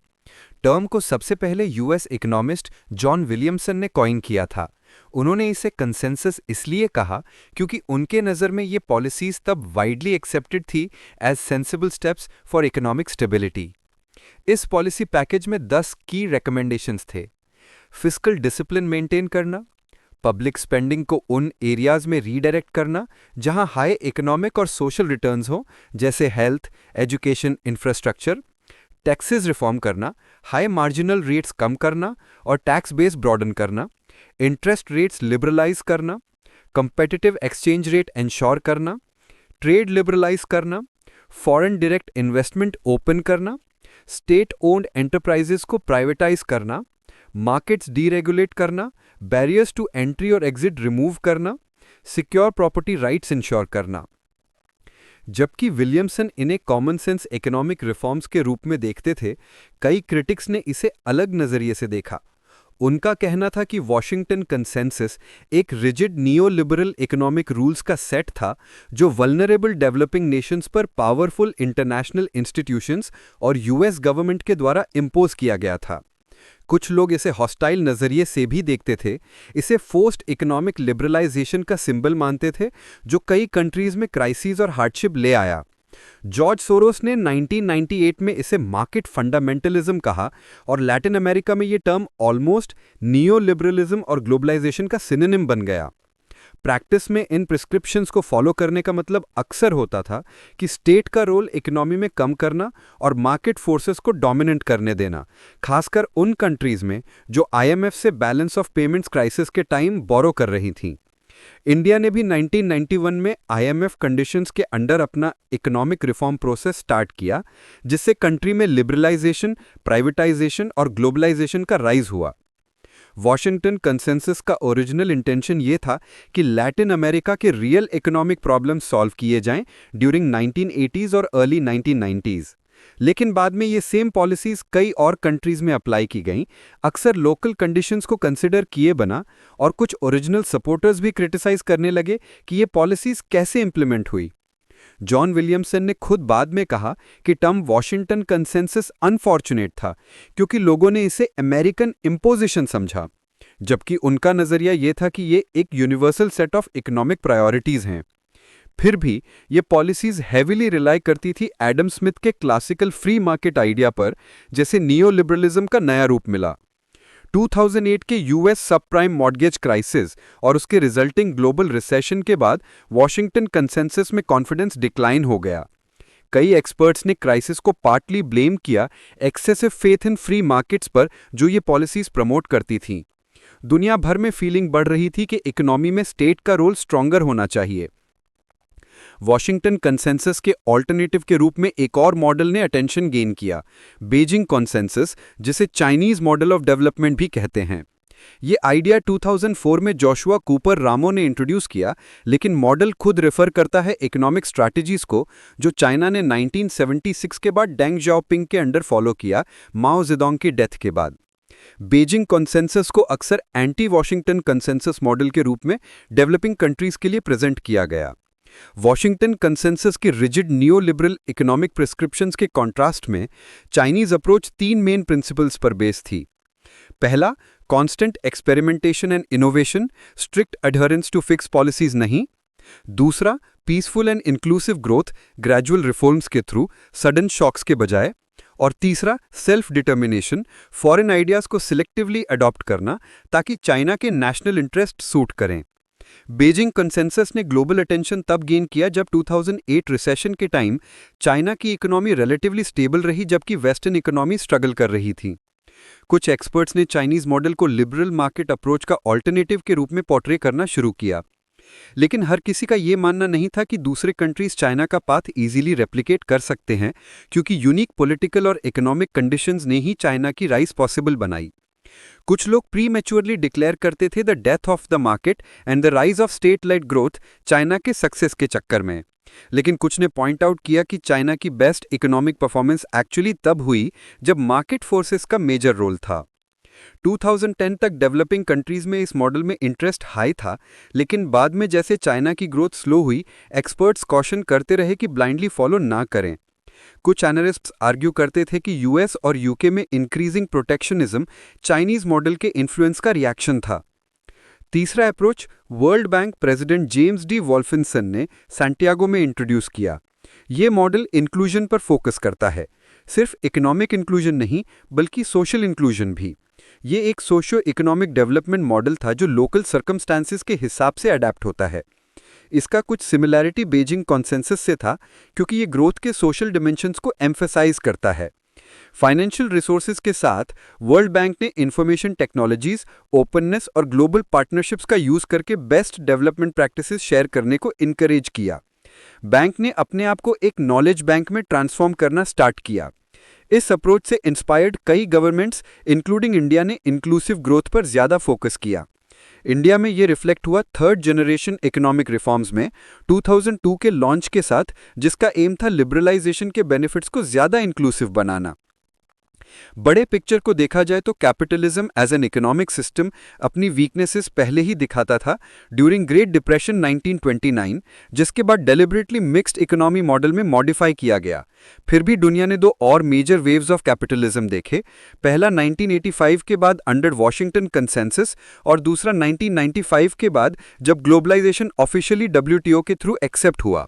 Speaker 1: टर्म को सबसे पहले यूएस इकोनॉमिस्ट जॉन विलियमसन ने कॉइन किया था। उन्होंने इसे कंसेंसस इसलिए कहा क्योंकि उनके नज़र में ये पॉलिसीज तब वाइडली एक्सेप्टेड थी as sensible steps for economic stability. इस पॉलिसी पैकेज में 10 की रिकमेंडेशंस थे। फिस्कल डिसिप्लिन मेंटेन करना, पब्लिक स्पेंडिंग को उन एरियाज में रीडायरेक्ट करना जहां हाई इकोनॉमिक और सोशल रिटर्न्स हो, जैसे health, education, infrastructure. Taxes reform करना, हाई मार्जिनल रेट्स कम करना और टैक्स बेस ब्रॉडन करना। इंटरेस्ट रेट्स लिबरलाइज करना, कंपेटिटिव एक्सचेंज रेट इंश्योर करना, ट्रेड लिबरलाइज करना, फॉरेन डायरेक्ट इन्वेस्टमेंट ओपन करना, स्टेट ओन्ड एंटरप्राइजेस को प्राइवेटाइज करना, मार्केट्स डीरेगुलेट करना, बैरियर्स टू एंट्री और एग्जिट रिमूव करना, सिक्योर प्रॉपर्टी राइट्स इंश्योर करना। जबकि विलियमसन इन्हें कॉमन सेंस इकोनॉमिक रिफॉर्म्स के रूप में देखते थे, कई क्रिटिक्स ने इसे अलग नजरिए से देखा। उनका कहना था कि वॉशिंगटन कंसेंसस एक रिजिड नियोलिबरल इकोनॉमिक रूल्स का सेट था जो वल्नरेबल डेवलपिंग नेशंस पर पावरफुल इंटरनेशनल इंस्टीट्यूशंस और यूएस गवर्नमेंट के द्वारा इम्पोज किया गया था। कुछ लोग इसे हॉस्टाइल नजरिए से भी देखते थे, इसे फोर्स्ड इकोनॉमिक लिबरलाइजेशन का सिंबल मानते थे जो कई कंट्रीज में क्राइसिस और हार्डशिप ले आया। जॉर्ज सोरोस ने 1998 में इसे मार्केट फंडामेंटलिज्म कहा और लैटिन अमेरिका में ये टर्म ऑलमोस्ट नियोलिबरलिज्म और ग्लोबलाइजेशन का सिनोनिम बन गया। प्रैक्टिस में इन प्रिस्क्रिप्शंस को फॉलो करने का मतलब अक्सर होता था कि स्टेट का रोल इकोनॉमी में कम करना और मार्केट फोर्सेस को डोमिनेट करने देना, खासकर उन कंट्रीज में जो IMF से बैलेंस ऑफ पेमेंट्स क्राइसिस के टाइम बोरो कर रही थीं। इंडिया ने भी 1991 में IMF कंडीशंस के अंडर अपना इकोनॉमिक रिफॉर्म प्रोसेस स्टार्ट किया, जिससे कंट्री में लिबरलाइजेशन, प्राइवेटाइजेशन और ग्लोबलाइजेशन का राइज हुआ। वॉशिंगटन कंसेंसस का ओरिजिनल इंटेंशन ये था कि लैटिन अमेरिका के रियल इकोनॉमिक प्रॉब्लम्स सॉल्व किए जाएं ड्यूरिंग 1980s और अर्ली 1990s। लेकिन बाद में ये सेम पॉलिसीज कई और कंट्रीज में अप्लाई की गईं, अक्सर लोकल कंडीशंस को कंसिडर किए बना, और कुछ ओरिजिनल सपोर्टर्स भी क्रिटिसाइज करने लगे कि ये पॉलिसीज कैसे इंप्लीमेंट हुई। जॉन विलियमसन ने खुद बाद में कहा कि टर्म वॉशिंगटन कंसेंसस अनफॉर्चुनेट था क्योंकि लोगों ने इसे अमेरिकन इम्पोजिशन समझा, जबकि उनका नजरिया यह था कि ये एक universal set of economic priorities हैं। फिर भी ये पॉलिसीज हेविली रिलाई करती थी एडम स्मिथ के क्लासिकल फ्री मार्केट आइडिया पर, जैसे नियो लिबरलिज्म का नया रूप मिला। 2008 के यूएस सबप्राइम मॉर्गेज क्राइसिस और उसके रिजल्टिंग ग्लोबल रिसेशन के बाद वॉशिंगटन कंसेंसस में कॉन्फिडेंस डिक्लाइन हो गया। कई एक्सपर्ट्स ने क्राइसिस को पार्टली ब्लेम किया excessive faith in free markets पर जो ये पॉलिसीज प्रमोट करती थीं। दुनिया भर में फीलिंग बढ़ रही थी कि इकोनॉमी में स्टेट का रोल स्ट्रॉन्गर होना चाहिए। वॉशिंगटन कंसेंसस के ऑल्टरनेटिव के रूप में एक और मॉडल ने अटेंशन गेन किया, बीजिंग कॉन्सेंसस, जिसे चाइनीज मॉडल ऑफ डेवलपमेंट भी कहते हैं।
Speaker 3: ये आइडिया 2004 में जोशुआ कूपर रामो ने इंट्रोड्यूस किया, लेकिन मॉडल खुद रेफर करता है इकोनॉमिक स्ट्रैटेजीज को जो चाइना ने 1976 के बाद डेंग जाओपिंग के अंडर फॉलो किया, माओ जेडोंग की डेथ के बाद। बीजिंग कॉन्सेंसस को अक्सर एंटी वॉशिंगटन कंसेंसस मॉडल के रूप में डेवलपिंग कंट्रीज के लिए प्रेजेंट किया गया। वॉशिंगटन कंसेंसस की rigid neo liberal economic prescriptions के कॉन्ट्रास्ट में चाइनीज अप्रोच 3 मेन प्रिंसिपल्स पर बेस थी। पहला, constant experimentation and innovation, strict adherence to fix policies नहीं। दूसरा, peaceful and inclusive growth, gradual reforms के थ्रू, सडन शॉक्स के बजाय। और तीसरा, सेल्फ डिटर्मिनेशन, फॉरेन आइडियाज को सिलेक्टिवली अडॉप्ट करना ताकि चाइना के नेशनल इंटरेस्ट सूट करें। बीजिंग कंसेंसस ने ग्लोबल अटेंशन तब गेन किया जब 2008 रिसेशन के टाइम चाइना की इकोनॉमी रिलेटिवली स्टेबल रही जबकि वेस्टर्न इकोनॉमी स्ट्रगल कर रही थी। कुछ एक्सपर्ट्स ने चाइनीज मॉडल को लिबरल मार्केट अप्रोच का ऑल्टरनेटिव के रूप में पोर्ट्रे करना शुरू किया, लेकिन हर किसी का यह मानना नहीं था कि दूसरे कंट्रीज चाइना का पाथ इजीली रेप्लिकेट कर सकते हैं, क्योंकि यूनिक पॉलिटिकल और इकोनॉमिक कंडीशंस ने ही चाइना की राइज पॉसिबल बनाई। कुछ लोग प्रीमेच्योरली डिक्लेयर करते थे the death of the market and the rise of state led growth China के सक्सेस के चक्कर में, लेकिन कुछ ने पॉइंट आउट किया कि चाइना की बेस्ट इकोनॉमिक परफॉर्मेंस एक्चुअली तब हुई जब मार्केट फोर्सेस का मेजर रोल था। 2010 तक डेवलपिंग कंट्रीज में इस मॉडल में इंटरेस्ट हाई था, लेकिन बाद में जैसे चाइना की ग्रोथ स्लो हुई, एक्सपर्ट्स कॉशन करते रहे कि ब्लाइंडली फॉलो ना करें। कुछ एनालिस्ट्स आर्ग्यू करते थे कि यूएस और यूके में इंक्रीजिंग प्रोटेक्शनिज्म चाइनीज मॉडल के इन्फ्लुएंस का रिएक्शन था। तीसरा approach World Bank president James D Wolfensohn ने सैंटियागो में इंट्रोड्यूस किया। ये मॉडल इंक्लूजन पर फोकस करता है, सिर्फ इकोनॉमिक इंक्लूजन नहीं बल्कि सोशल इंक्लूजन भी। ये एक सोशियो इकोनॉमिक डेवलपमेंट मॉडल था जो लोकल सर्कमस्टांसिस के हिसाब से अडेप्ट होता है। इसका कुछ सिमिलैरिटी बीजिंग कॉन्सेंसस से था, क्योंकि ये ग्रोथ के सोशल डिमेंशंस को एम्फेसाइज करता है। फाइनेंशियल रिसोर्सेज के साथ वर्ल्ड बैंक ने इंफॉर्मेशन टेक्नोलॉजीज, ओपननेस और ग्लोबल पार्टनरशिप्स का यूज करके बेस्ट डेवलपमेंट प्रैक्टिसेस शेयर करने को इनकरेज किया। बैंक ने अपने आप को एक नॉलेज बैंक में ट्रांसफॉर्म करना स्टार्ट किया। इस अप्रोच से इंस्पायर्ड कई गवर्नमेंट्स इंक्लूडिंग इंडिया ने इंक्लूसिव ग्रोथ पर ज्यादा फोकस किया। इंडिया में ये रिफ्लेक्ट हुआ थर्ड जनरेशन इकोनॉमिक रिफॉर्म्स में 2002 के लॉन्च के साथ, जिसका एम था लिबरलाइजेशन के बेनिफिट्स को ज्यादा इंक्लूसिव बनाना। बड़े पिक्चर को देखा जाए तो capitalism as an economic system अपनी वीकनेसेस पहले ही दिखाता था ड्यूरिंग ग्रेट डिप्रेशन 1929, जिसके बाद डेलिबरेटली मिक्स्ड इकोनॉमी मॉडल में मॉडिफाई किया गया। फिर भी दुनिया ने 2 और मेजर वेव्स ऑफ कैपिटलिज्म देखे, पहला 1985 के बाद अंडर वॉशिंगटन कंसेंसस और दूसरा 1995 के बाद जब ग्लोबलाइजेशन ऑफिशियली डब्ल्यूटीओ के थ्रू एक्सेप्ट हुआ।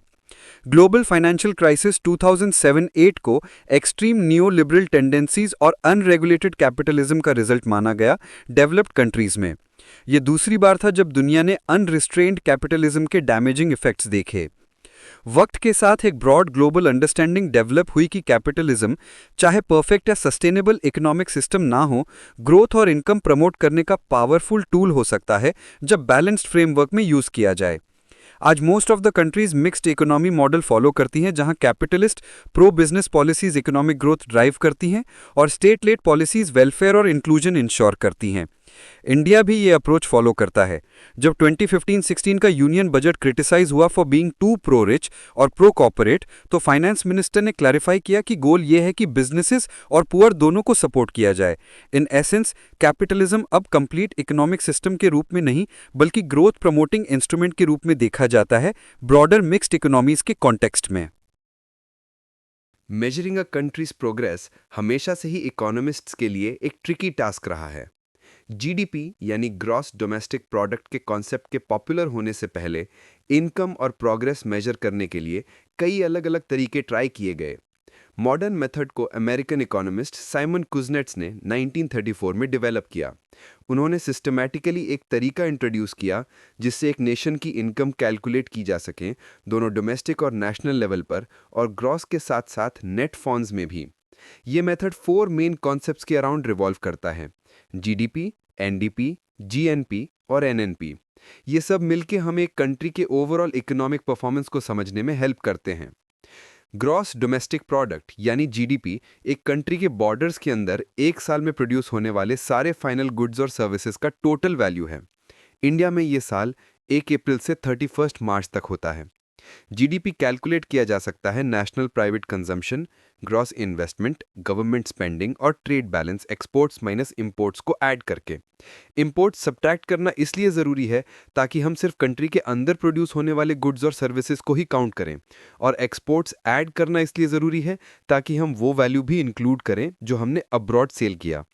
Speaker 3: ग्लोबल फाइनेंशियल क्राइसिस 2007-8 को एक्सट्रीम नियो लिबरल टेंडेंसीज और अनरेगुलेटेड कैपिटलिज्म का रिजल्ट माना गया डेवलप्ड कंट्रीज में। यह दूसरी बार था जब दुनिया ने अनरिस्ट्रेन्ड कैपिटलिज्म के डैमेजिंग इफेक्ट्स देखे। वक्त के साथ एक ब्रॉड ग्लोबल अंडरस्टैंडिंग डेवलप हुई कि कैपिटलिज्म चाहे परफेक्ट या सस्टेनेबल इकोनॉमिक सिस्टम ना हो, ग्रोथ और इनकम प्रमोट करने का पावरफुल टूल हो सकता है जब बैलेंस्ड फ्रेमवर्क में यूज किया जाए। आज most of the countries mixed economy model follow करती हैं, जहां capitalist pro business policies economic growth drive करती हैं और स्टेट लेड पॉलिसीज वेलफेयर और इंक्लूजन इंश्योर करती हैं। इंडिया भी ये अप्रोच फॉलो करता है। जब 2015-16 का यूनियन बजट क्रिटिसाइज हुआ for being too pro rich और प्रो कॉर्पोरेट, तो फाइनेंस मिनिस्टर ने क्लैरिफाई किया कि गोल ये है कि बिजनेसेस और पुअर दोनों को सपोर्ट किया जाए। इन एसेंस कैपिटलिज्म अब कंप्लीट इकोनॉमिक सिस्टम के रूप में नहीं बल्कि ग्रोथ प्रमोटिंग इंस्ट्रूमेंट के रूप में देखा जाता है ब्रॉडर मिक्स्ड इकोनॉमीज के कॉन्टेक्स्ट में।
Speaker 1: मेजरिंग अ कंट्रीज प्रोग्रेस हमेशा से ही इकोनॉमिस्ट्स के लिए एक ट्रिकी टास्क रहा है। जीडीपी यानी ग्रॉस डोमेस्टिक प्रोडक्ट के कॉन्सेप्ट के पॉपुलर होने से पहले इनकम और प्रोग्रेस मेजर करने के लिए कई अलग अलग तरीके ट्राई किए गए। मॉडर्न मेथड को अमेरिकन इकोनॉमिस्ट साइमन कुजनेट्स ने 1934 में डेवलप किया। उन्होंने सिस्टमैटिकली एक तरीका इंट्रोड्यूस किया जिससे एक नेशन की इनकम कैलकुलेट की जा सके, दोनों डोमेस्टिक और नेशनल लेवल पर और ग्रॉस के साथ साथ नेट फंड्स में भी। ये मेथड 4 मेन कॉन्सेप्ट्स के अराउंड रिवॉल्व करता है: जीडीपी, एनडीपी, जीएनपी और एनएनपी। ये सब मिलके हमें एक कंट्री के ओवरऑल इकोनॉमिक परफॉर्मेंस को समझने में हेल्प करते हैं।
Speaker 2: ग्रॉस डोमेस्टिक प्रोडक्ट यानी जीडीपी एक कंट्री के बॉर्डर्स के अंदर एक साल में प्रोड्यूस होने वाले सारे फाइनल गुड्स और सर्विसेज का टोटल वैल्यू है। इंडिया में ये साल 1 अप्रैल से 31 मार्च तक होता है। जीडीपी कैलकुलेट किया जा सकता है national private consumption, gross investment, government spending और trade balance exports minus imports को ऐड करके। इंपोर्ट्स सब्ट्रैक्ट करना इसलिए ज़रूरी है ताकि हम सिर्फ कंट्री के अंदर प्रोड्यूस होने वाले गुड्स और सर्विसेज को ही काउंट करें, और एक्सपोर्ट्स ऐड करना इसलिए ज़रूरी है ताकि हम वो वैल्यू भी इंक्लूड करें जो हमने अब्रॉड सेल किया।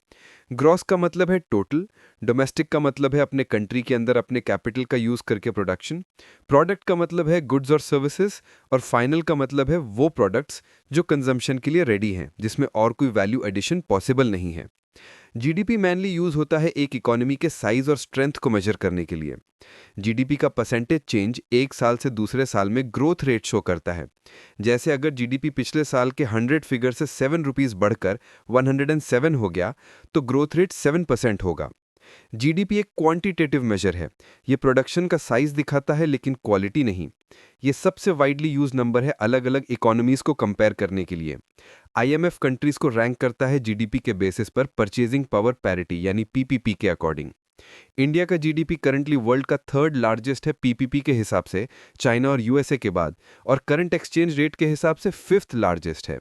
Speaker 2: ग्रॉस का मतलब है टोटल, डोमेस्टिक का मतलब है अपने कंट्री के अंदर अपने कैपिटल का यूज़ करके प्रोडक्शन, प्रोडक्ट का मतलब है गुड्स और सर्विसेज, और फाइनल का मतलब है वो प्रोडक्ट्स जो कंजम्पशन के लिए रेडी हैं, जिसमें और कोई वैल्यू एडिशन पॉसिबल नहीं है। जीडीपी मेनली यूज होता है एक इकोनॉमी के साइज और स्ट्रेंथ को मेजर करने के लिए। जीडीपी का परसेंटेज चेंज एक साल से दूसरे साल में ग्रोथ रेट शो करता है। जैसे अगर जीडीपी पिछले साल के 100 फिगर से 7 रुपीस बढ़कर 107 हो गया तो ग्रोथ रेट 7% होगा। जीडीपी एक क्वांटिटेटिव मेजर है। ये प्रोडक्शन का साइज दिखाता है लेकिन क्वालिटी नहीं। ये सबसे वाइडली यूज नंबर है अलग अलग इकोनॉमीज को कंपेयर करने के लिए। आईएमएफ कंट्रीज को रैंक करता है जीडीपी के बेसिस पर परचेजिंग पावर पैरिटी यानी पीपीपी के अकॉर्डिंग। इंडिया का जीडीपी करंटली वर्ल्ड का 3rd लार्जेस्ट है पीपीपी के हिसाब से, चाइना और यूएसए के बाद, और करंट एक्सचेंज रेट के हिसाब से 5th लार्जेस्ट है।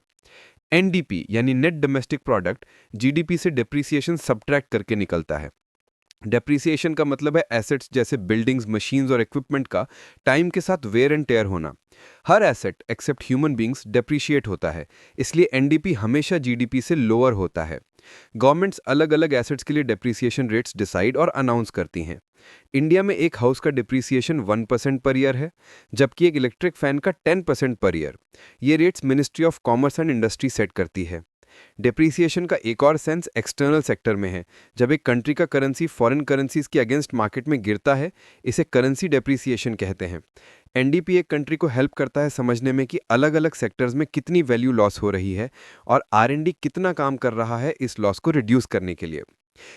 Speaker 2: एनडीपी यानी नेट डोमेस्टिक प्रोडक्ट जीडीपी से डिप्रिसिएशन सब्ट्रैक्ट करके निकलता है। डेप्रिसिएशन का मतलब है एसेट्स जैसे बिल्डिंग्स, मशीन्स और इक्विपमेंट का टाइम के साथ वेयर एंड टेयर होना। हर asset except human beings depreciate होता है, इसलिए एनडीपी हमेशा जीडीपी से लोअर होता है। गवर्नमेंट्स अलग अलग एसेट्स के लिए डेप्रिसिएशन रेट्स डिसाइड और अनाउंस करती हैं। इंडिया में एक हाउस का डिप्रिसिएशन 1% पर ईयर है, जबकि एक इलेक्ट्रिक फैन का 10% पर ईयर। ये rates ministry of commerce and industry set करती है। डेप्रिसिएशन का एक और सेंस एक्सटर्नल सेक्टर में है। जब एक कंट्री का करेंसी फॉरेन करेंसीज के अगेंस्ट मार्केट में गिरता है, इसे करेंसी डेप्रिसिएशन कहते हैं। एनडीपी एक कंट्री को हेल्प करता है समझने में कि अलग अलग सेक्टर्स में कितनी वैल्यू लॉस हो रही है और आरएनडी कितना काम कर रहा है इस लॉस को रिड्यूस करने के लिए।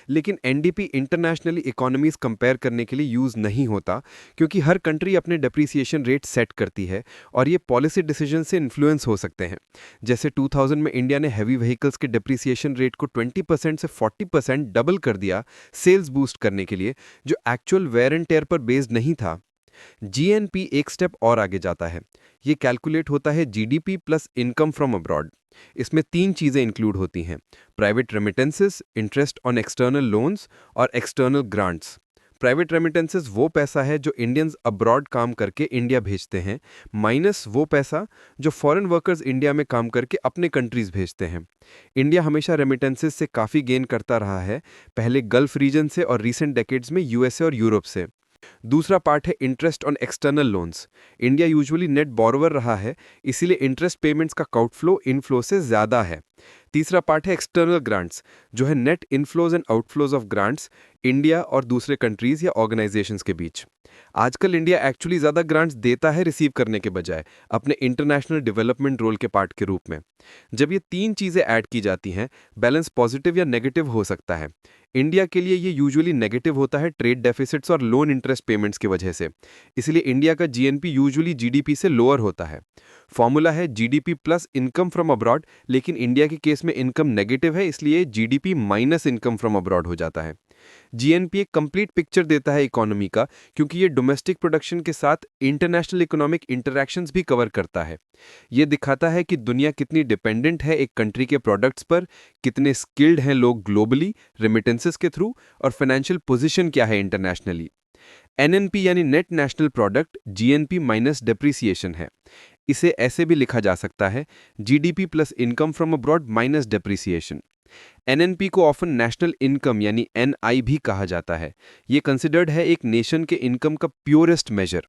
Speaker 2: लेकिन एनडीपी इंटरनेशनली इकोनॉमीज कंपेयर करने के लिए यूज़ नहीं होता, क्योंकि हर कंट्री अपने डेप्रिसिएशन रेट सेट करती है और ये पॉलिसी डिसीजन से इन्फ्लुएंस हो सकते हैं। जैसे 2000 में इंडिया ने हैवी व्हीकल्स के डेप्रिसिएशन रेट को 20% से 40% डबल कर दिया सेल्स बूस्ट करने के लिए, जो एक्चुअल वेयर एंड टेयर पर बेस्ड नहीं था। जीएनपी एक स्टेप और आगे जाता है। ये कैलकुलेट होता है GDP plus income from abroad. इसमें 3 चीज़ें इंक्लूड होती हैं: private remittances, interest on external loans और एक्सटर्नल ग्रांट्स। प्राइवेट रेमिटेंसेस वो पैसा है जो इंडियंस अब्रॉड काम करके इंडिया भेजते हैं, माइनस वो पैसा जो फॉरेन वर्कर्स इंडिया में काम करके अपने कंट्रीज भेजते हैं। इंडिया हमेशा रेमिटेंसेस से काफ़ी गेन करता रहा है, पहले गल्फ रीजन से और रीसेंट डेकेड्स में यूएसए और यूरोप से। दूसरा पार्ट है interest on external loans. India usually net borrower रहा है, इसीलिए इंटरेस्ट पेमेंट्स का आउटफ्लो इनफ्लो से ज़्यादा है। तीसरा पार्ट है एक्सटर्नल ग्रांट्स, जो है net inflows and outflows of grants India और दूसरे कंट्रीज या ऑर्गेनाइजेशंस के बीच। आजकल इंडिया एक्चुअली ज़्यादा ग्रांट्स देता है रिसीव करने के बजाय, अपने इंटरनेशनल डेवलपमेंट रोल के पार्ट के रूप में। जब ये 3 चीज़ें ऐड की जाती हैं, बैलेंस पॉजिटिव या नेगेटिव हो सकता है। इंडिया के लिए ये यूजुअली नेगेटिव होता है ट्रेड डेफिसिट्स और लोन इंटरेस्ट पेमेंट्स की वजह से, इसलिए इंडिया का जीएनपी यूजुअली जीडीपी से लोअर होता है। फॉर्मूला है GDP plus income from abroad, लेकिन इंडिया के केस में इनकम नेगेटिव है, इसलिए GDP minus income from abroad हो जाता है। जीएनपी एक कंप्लीट पिक्चर देता है इकोनॉमी का, क्योंकि ये डोमेस्टिक प्रोडक्शन के साथ इंटरनेशनल इकोनॉमिक इंटरैक्शंस भी कवर करता है। ये दिखाता है कि दुनिया कितनी डिपेंडेंट है एक कंट्री के प्रोडक्ट्स पर, कितने स्किल्ड हैं लोग ग्लोबली रेमिटेंसेस के थ्रू, और फाइनेंशियल पोजीशन क्या है इंटरनेशनली। एनएनपी यानी net national product GNP minus depreciation है। इसे ऐसे भी लिखा जा सकता है GDP plus income from abroad minus depreciation. NNP को ऑफन नेशनल इनकम यानी एनआई भी कहा जाता है। ये कंसिडर्ड है एक नेशन के इनकम का प्योरेस्ट मेजर।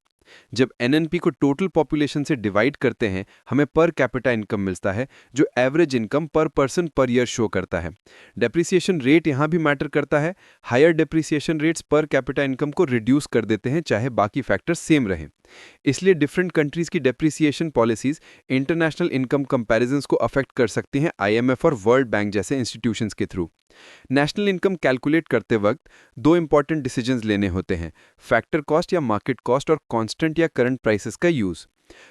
Speaker 2: जब एनएनपी को टोटल पॉपुलेशन से डिवाइड करते हैं, हमें पर कैपिटा इनकम मिलता है, जो average income per person per year show करता है। डेप्रिसिएशन रेट यहाँ भी मैटर करता है। Higher depreciation rates per capita income को रिड्यूस कर देते हैं, चाहे बाकी फैक्टर्स सेम रहें। इसलिए डिफरेंट कंट्रीज की depreciation policies international income comparisons को अफेक्ट कर सकती हैं आईएमएफ और वर्ल्ड बैंक जैसे इंस्टीट्यूशंस के थ्रू। नेशनल इनकम कैलकुलेट करते वक्त 2 इंपॉर्टेंट डिसीजंस लेने होते हैं: फैक्टर कॉस्ट या मार्केट कॉस्ट, और कांस्टेंट या करंट प्राइसेस का यूज।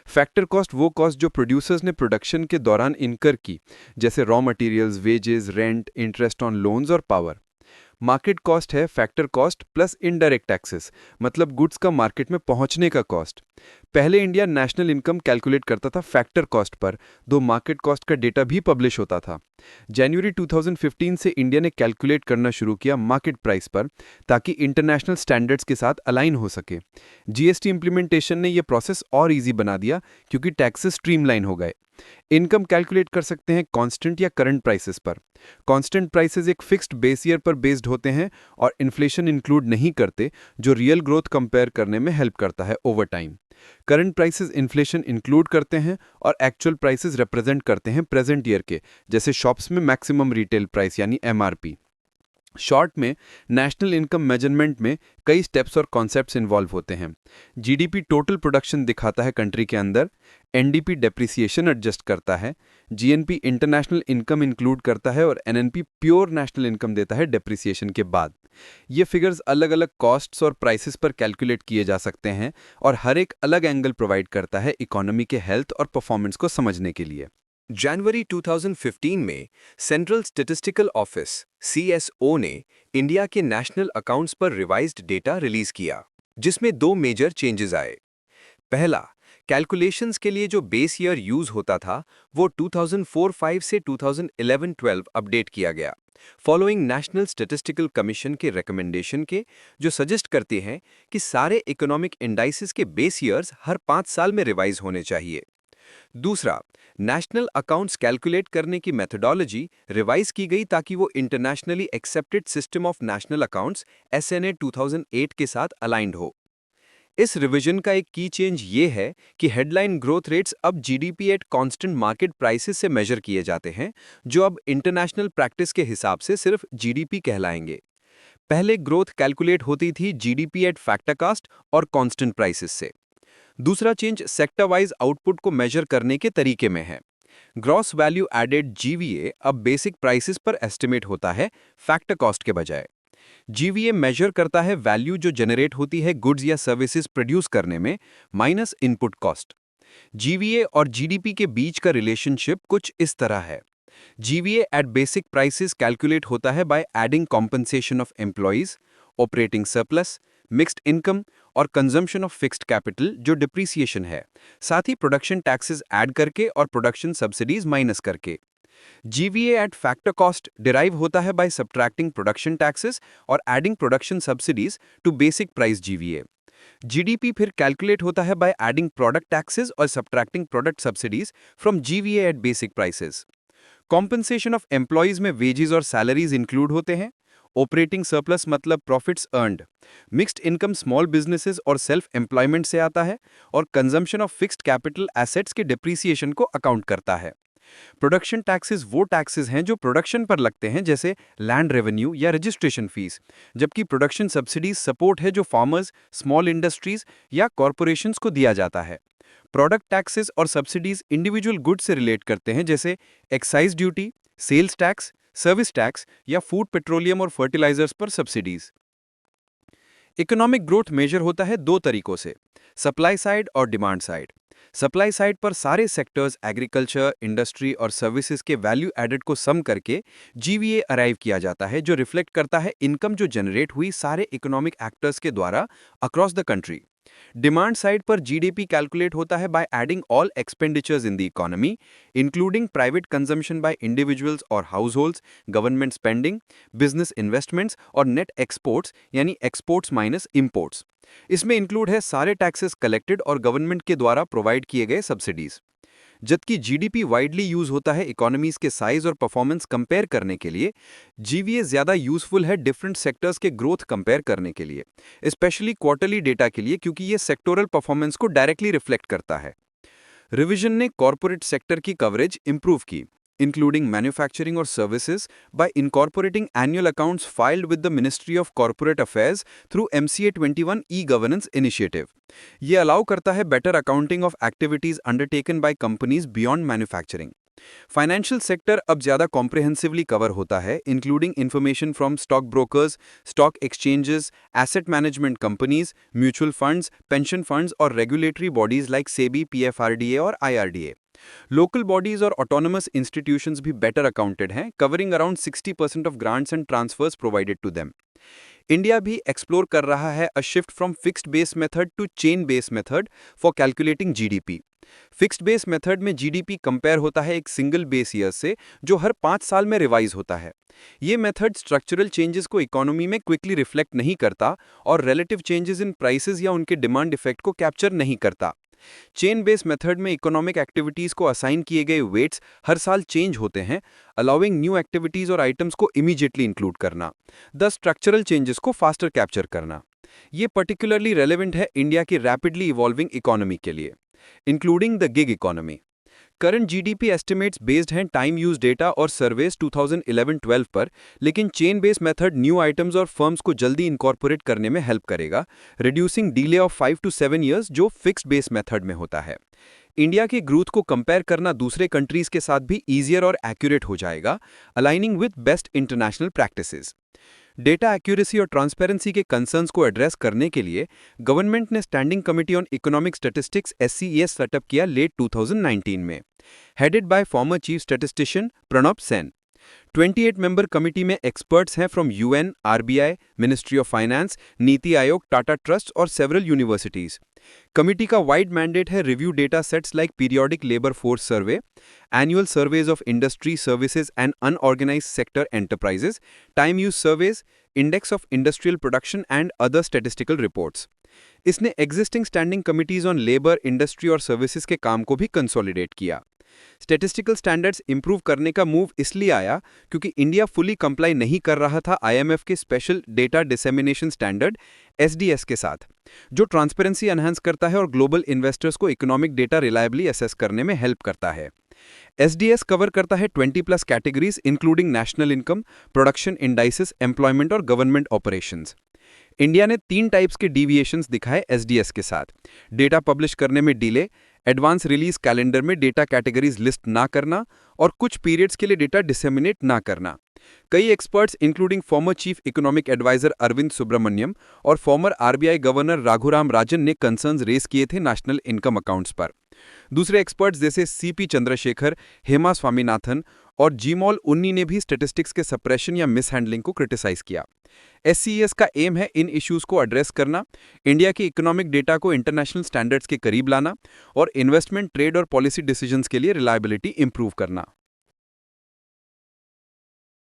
Speaker 3: फैक्टर कॉस्ट वो कॉस्ट जो प्रोड्यूसर्स ने प्रोडक्शन के दौरान इनकर की, जैसे raw materials, wages, rent, interest on loans और पावर। मार्केट कॉस्ट है factor cost plus indirect taxes, मतलब गुड्स का मार्केट में पहुंचने का कॉस्ट। पहले इंडिया नेशनल इनकम कैलकुलेट करता था फैक्टर कॉस्ट पर, दो मार्केट कॉस्ट का डेटा भी पब्लिश होता था। जनवरी 2015 से इंडिया ने कैलकुलेट करना शुरू किया मार्केट प्राइस पर, ताकि इंटरनेशनल स्टैंडर्ड्स के साथ अलाइन हो सके। जीएसटी इंप्लीमेंटेशन ने यह प्रोसेस और इजी बना दिया क्योंकि टैक्सेस स्ट्रीमलाइन हो गए। इनकम कैलकुलेट कर सकते हैं कांस्टेंट या करंट प्राइसेस पर। कांस्टेंट प्राइसेस एक फिक्स्ड बेस ईयर पर बेस्ड होते हैं और इन्फ्लेशन इंक्लूड नहीं करते, जो रियल ग्रोथ कंपेयर करने में हेल्प करता है over time. Current prices inflation include करते हैं और एक्चुअल प्राइसेस रिप्रेजेंट करते हैं प्रेजेंट ईयर के, जैसे शॉप्स में मैक्सिमम रिटेल प्राइस यानी एमआरपी। शॉर्ट में नेशनल इनकम मेजरमेंट में कई स्टेप्स और कॉन्सेप्ट्स इन्वॉल्व होते हैं। जीडीपी टोटल प्रोडक्शन दिखाता है कंट्री के अंदर, एनडीपी डेप्रिसिएशन एडजस्ट करता है, जीएनपी इंटरनेशनल इनकम इंक्लूड करता है और एनएनपी प्योर नेशनल इनकम देता है डेप्रिसिएशन के बाद। ये फिगर्स अलग अलग कॉस्ट्स और प्राइसेस पर कैलकुलेट किए जा सकते हैं और हर एक अलग एंगल प्रोवाइड करता है इकोनॉमी के हेल्थ और परफॉर्मेंस को समझने के लिए।
Speaker 1: जनवरी 2015 में सेंट्रल स्टैटिस्टिकल ऑफिस (CSO) ने इंडिया के नेशनल अकाउंट्स पर रिवाइज्ड डेटा रिलीज किया, जिसमें दो मेजर चेंजेस आए। पहला, कैलकुलेशंस के लिए जो बेस ईयर यूज होता था वो 2004-05 से 2011-12 अपडेट किया गया, फॉलोइंग नेशनल स्टैटिस्टिकल कमीशन के रिकमेंडेशन के, जो सजेस्ट करते हैं कि सारे इकोनॉमिक इंडाइसेस के बेस ईयर्स हर 5 साल में रिवाइज होने चाहिए। दूसरा, नेशनल अकाउंट्स कैलकुलेट करने की मेथोडोलॉजी रिवाइज की गई ताकि वो internationally accepted system of national accounts (SNA 2008) के साथ अलाइंड हो। इस रिवीजन का एक की चेंज ये है कि हेडलाइन ग्रोथ रेट्स अब GDP at constant market prices से मेजर किए जाते हैं, जो अब इंटरनेशनल प्रैक्टिस के हिसाब से सिर्फ जीडीपी कहलाएंगे। पहले ग्रोथ कैलकुलेट होती थी जीडीपी एट फैक्टर कास्ट और कांस्टेंट प्राइसेस से। दूसरा चेंज सेक्टर वाइज आउटपुट को मेजर करने के तरीके में है। ग्रॉस वैल्यू एडेड (GVA) अब बेसिक प्राइसेस पर एस्टिमेट होता है, फैक्टर कॉस्ट के बजाय। GVA मेजर करता है वैल्यू जो जनरेट होती है गुड्स या सर्विसेज प्रोड्यूस करने में, माइनस इनपुट कॉस्ट। GVA और जीडीपी के बीच का रिलेशनशिप कुछ इस तरह है। GVA at basic prices calculate होता है by adding compensation of employees, operating surplus, mixed income और कंजम्पशन ऑफ फिक्स्ड कैपिटल जो डिप्रीसिएशन है, साथ ही प्रोडक्शन टैक्सेस ऐड करके और प्रोडक्शन सब्सिडीज माइनस करके। GVA at factor cost derive होता है बाय सब्ट्रैक्टिंग प्रोडक्शन टैक्सेस और adding production subsidies to basic price GVA। GDP फिर कैलकुलेट होता है बाय एडिंग प्रोडक्ट टैक्सेस और subtracting product subsidies from GVA at basic prices. Compensation of employees में वेजेस और सैलरीज इंक्लूड होते हैं। ऑपरेटिंग सरप्लस मतलब profits earned. Mixed income small businesses और सेल्फ एम्प्लॉयमेंट से आता है और consumption of fixed capital assets के डिप्रीसिएशन को अकाउंट करता है। प्रोडक्शन टैक्सेस वो टैक्सेस हैं जो प्रोडक्शन पर लगते हैं, जैसे लैंड रेवेन्यू या रजिस्ट्रेशन फीस, जबकि प्रोडक्शन सब्सिडीज सपोर्ट है जो फार्मर्स, स्मॉल इंडस्ट्रीज या कॉरपोरेशंस को दिया जाता है। प्रोडक्ट टैक्सेस और सब्सिडीज इंडिविजुअल गुड्स से रिलेट करते हैं, जैसे excise duty, sales tax, service tax या फूड, पेट्रोलियम और फर्टिलाइजर्स पर सब्सिडीज। इकोनॉमिक ग्रोथ मेजर होता है दो तरीकों से, सप्लाई साइड और डिमांड साइड। सप्लाई साइड पर सारे सेक्टर्स, एग्रीकल्चर, इंडस्ट्री और सर्विसेज के वैल्यू एडेड को सम करके GVA अराइव किया जाता है, जो रिफ्लेक्ट करता है इनकम जो जनरेट हुई सारे इकोनॉमिक एक्टर्स के द्वारा across the country. Demand side पर GDP कैलकुलेट होता है by adding all expenditures in the economy, including private consumption by individuals और households, government spending, business investments और नेट एक्सपोर्ट्स यानी एक्सपोर्ट्स माइनस इंपोर्ट्स। इसमें इंक्लूड है सारे टैक्सेस कलेक्टेड और गवर्नमेंट के द्वारा प्रोवाइड किए गए सब्सिडीज। जबकि GDP वाइडली यूज होता है इकोनॉमीज के साइज और परफॉर्मेंस कंपेयर करने के लिए, GVA ज्यादा यूजफुल है डिफरेंट सेक्टर्स के ग्रोथ कंपेयर करने के लिए, स्पेशली क्वार्टरली डेटा के लिए, क्योंकि ये सेक्टोरल परफॉर्मेंस को डायरेक्टली रिफ्लेक्ट करता है। रिवीजन ने कॉर्पोरेट सेक्टर की कवरेज इंप्रूव की, including manufacturing or services, by incorporating annual accounts filed with the Ministry of Corporate Affairs through MCA 21 e-governance initiative. ये अलाउ करता है better accounting of activities undertaken by companies beyond manufacturing.
Speaker 3: Financial sector अब ज़्यादा कॉम्प्रिहेंसिवली कवर होता है, including information from stock brokers, stock exchanges, asset management companies, mutual funds, pension funds और regulatory bodies like SEBI, PFRDA और आईआरडीए। लोकल बॉडीज और ऑटोनमस इंस्टीट्यूशंस भी बेटर अकाउंटेड हैं, covering around 60% of grants and transfers provided to them. India भी एक्सप्लोर कर रहा है a shift from fixed base method to chain base method for calculating GDP. Fixed base method में जीडीपी कंपेयर होता है एक सिंगल बेस ईयर से, जो हर 5 साल में रिवाइज होता है। ये मेथड स्ट्रक्चरल चेंजेस को इकोनॉमी में क्विकली रिफ्लेक्ट नहीं करता और रिलेटिव चेंजेस इन प्राइसेस या उनके डिमांड इफेक्ट को कैप्चर नहीं करता। चेन बेस मेथड में इकोनॉमिक एक्टिविटीज को असाइन किए गए वेट्स हर साल चेंज होते हैं, अलाउइंग न्यू एक्टिविटीज और आइटम्स को इमीडिएटली इंक्लूड करना, द स्ट्रक्चरल चेंजेस को फास्टर कैप्चर करना। ये पर्टिकुलरली रेलेवेंट है इंडिया की रैपिडली इवॉल्विंग इकोनॉमी के लिए, including the gig economy. Current GDP estimates based हैं टाइम यूज डेटा और सर्वेस 2011-12 पर, लेकिन chain base method new items और फर्म्स को जल्दी इनकॉर्पोरेट करने में हेल्प करेगा, reducing delay of 5 to 7 years जो फिक्स्ड बेस मेथड में होता है। इंडिया की ग्रोथ को कंपेयर करना दूसरे कंट्रीज के साथ भी ईजियर और एक्यूरेट हो जाएगा, aligning with best international practices. Data accuracy और ट्रांसपेरेंसी के कंसर्न्स को एड्रेस करने के लिए गवर्नमेंट ने standing committee on economic statistics (SCES) setup किया लेट 2019 में, headed by former chief statistician Pranab Sen. 28 member committee में एक्सपर्ट्स हैं from UN, RBI, ministry of finance, NITI Aayog, Tata trust और सेवरल यूनिवर्सिटीज। कमिटी का वाइड मैंडेट है review data sets like periodic labour force survey, annual surveys of industry services and unorganised sector enterprises, time use surveys, index of industrial production and other statistical reports. इसने existing standing committees on labour, industry और सर्विसेज के काम को भी कंसोलिडेट किया। स्टैटिस्टिकल स्टैंडर्ड्स इंप्रूव करने का मूव इसलिए आया क्योंकि इंडिया फुली कंप्लाई नहीं कर रहा था आईएमएफ के special data dissemination standard (SDS) के साथ, जो ट्रांसपेरेंसी एनहांस करता है और ग्लोबल इन्वेस्टर्स को इकोनॉमिक डेटा रिलायबली असेस करने में हेल्प करता है। SDS कवर करता है 20+ categories including national income, production indices, employment और गवर्नमेंट ऑपरेशंस। इंडिया ने 3 टाइप्स के डीविएशंस दिखाए SDS के साथ: डेटा पब्लिश करने में डिले, एडवांस रिलीज कैलेंडर में डेटा कैटेगरीज लिस्ट ना करना और कुछ पीरियड्स के लिए डेटा डिसेमिनेट ना करना। कई experts including former chief economic adviser Arvind Subramanian और former RBI governor Raghuram Rajan ने कंसर्न्स रेज किए थे नेशनल इनकम अकाउंट्स पर। दूसरे एक्सपर्ट्स जैसे सीपी चंद्रशेखर, हेमा स्वामीनाथन और जीमॉल उन्नी ने भी स्टैटिस्टिक्स के सप्रेशन या मिसहैंडलिंग को क्रिटिसाइज किया। SCES का एम है इन इश्यूज को एड्रेस करना, इंडिया के इकोनॉमिक डेटा को इंटरनेशनल स्टैंडर्ड्स के करीब लाना और इन्वेस्टमेंट, ट्रेड और पॉलिसी डिसीजंस के लिए रिलायबिलिटी इंप्रूव करना।